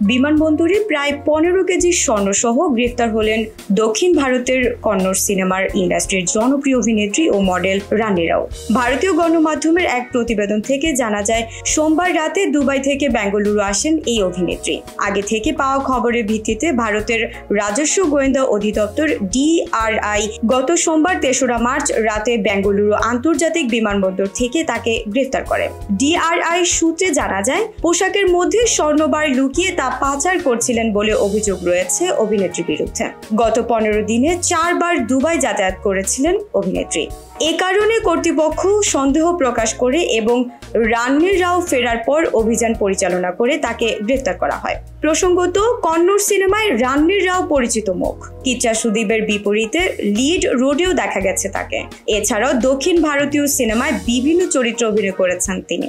বিমানবন্দরে প্রায় 15 কেজি স্বর্ণসহ গ্রেফতার হলেন দক্ষিণ ভারতের কন্নড় সিনেমার ইন্ডাস্ট্রির জনপ্রিয় অভিনেত্রী ও মডেল রানী রাও। ভারতীয় গণমাধ্যমের এক প্রতিবেদন থেকে জানা যায়, সোমবার রাতে দুবাই থেকে বেঙ্গালুরু আসেন এই অভিনেত্রী। আগে থেকে পাওয়া খবরের ভিত্তিতে ভারতের রাজস্ব গোয়েন্দা অধিদপ্তর DRI গত সোমবার 3রা মার্চ রাতে বেঙ্গালুরু আন্তর্জাতিক বিমানবন্দর থেকে তাকে গ্রেফতার করে। DRI সূত্রে জানা যায়, পোশাকের মধ্যে স্বর্ণবার লুকিয়ে তা পাচার করছিলেন বলে অভিযোগ রয়েছে অভিনেত্রীর বিরুদ্ধে। গত 15 দিনে 4 বার দুবাই যাতায়াত করেছিলেন অভিনেত্রী। এ কারণে কর্তৃপক্ষ সন্দেহ প্রকাশ করে এবং রানী রাও ফেরার পর অভিযান পরিচালনা করে তাকে গ্রেফতার করা হয়। প্রসঙ্গত, কন্নড় সিনেমায় রানী রাও পরিচিত মুখ। কিচ্চা সুদীপের বিপরীতে লিড রোডেও দেখা গেছে তাকে। এছাড়াও দক্ষিণ ভারতীয় সিনেমায় বিভিন্ন চরিত্রে অভিনয় করেছেন তিনি।